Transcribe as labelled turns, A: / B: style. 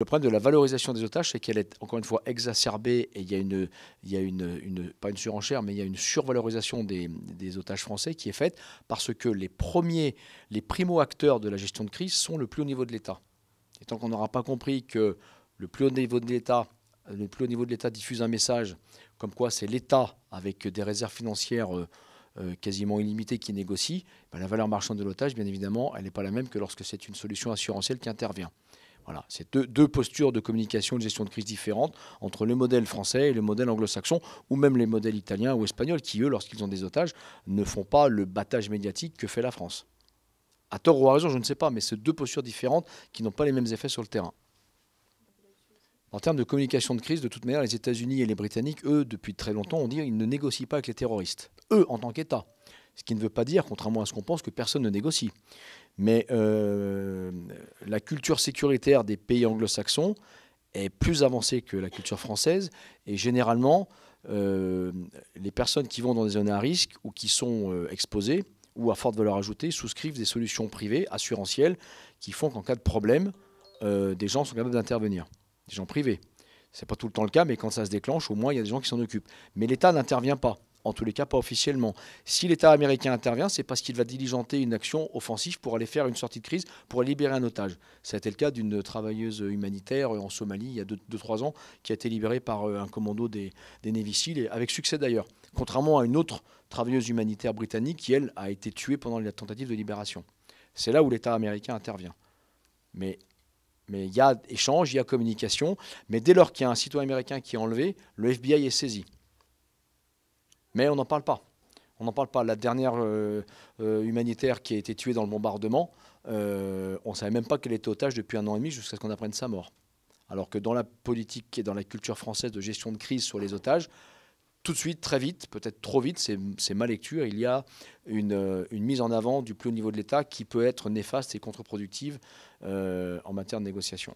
A: Le problème de la valorisation des otages, c'est qu'elle est encore une fois exacerbée et il y a pas une surenchère, mais il y a une survalorisation des otages français qui est faite parce que les primo-acteurs de la gestion de crise sont le plus haut niveau de l'État. Et tant qu'on n'aura pas compris que le plus haut niveau de l'État diffuse un message comme quoi c'est l'État avec des réserves financières quasiment illimitées qui négocie, ben la valeur marchande de l'otage, bien évidemment, elle n'est pas la même que lorsque c'est une solution assurantielle qui intervient. Voilà, c'est deux postures de communication et de gestion de crise différentes entre le modèle français et le modèle anglo-saxon, ou même les modèles italiens ou espagnols, qui, eux, lorsqu'ils ont des otages, ne font pas le battage médiatique que fait la France. À tort ou à raison, je ne sais pas, mais c'est deux postures différentes qui n'ont pas les mêmes effets sur le terrain. En termes de communication de crise, de toute manière, les États-Unis et les Britanniques, eux, depuis très longtemps, ont dit qu'ils ne négocient pas avec les terroristes. Eux, en tant qu'État. Ce qui ne veut pas dire, contrairement à ce qu'on pense, que personne ne négocie. Mais la culture sécuritaire des pays anglo-saxons est plus avancée que la culture française. Et généralement, les personnes qui vont dans des zones à risque ou qui sont exposées ou à forte valeur ajoutée souscrivent des solutions privées, assurantielles, qui font qu'en cas de problème, des gens sont capables d'intervenir. Des gens privés. Ce n'est pas tout le temps le cas, mais quand ça se déclenche, au moins, il y a des gens qui s'en occupent. Mais l'État n'intervient pas. En tous les cas, pas officiellement. Si l'État américain intervient, c'est parce qu'il va diligenter une action offensive pour aller faire une sortie de crise, pour aller libérer un otage. Ça a été le cas d'une travailleuse humanitaire en Somalie, il y a 2-3 ans, qui a été libérée par un commando des Navy Seals, et avec succès d'ailleurs. Contrairement à une autre travailleuse humanitaire britannique qui, elle, a été tuée pendant la tentative de libération. C'est là où l'État américain intervient. Mais il y a échange, il y a communication, mais dès lors qu'il y a un citoyen américain qui est enlevé, le FBI est saisi. Mais on n'en parle pas. On n'en parle pas. La dernière humanitaire qui a été tuée dans le bombardement, on ne savait même pas qu'elle était otage depuis 1 an et demi jusqu'à ce qu'on apprenne sa mort. Alors que dans la politique et dans la culture française de gestion de crise sur les otages, tout de suite, très vite, peut-être trop vite, c'est ma lecture, il y a une mise en avant du plus haut niveau de l'État qui peut être néfaste et contre-productive en matière de négociation.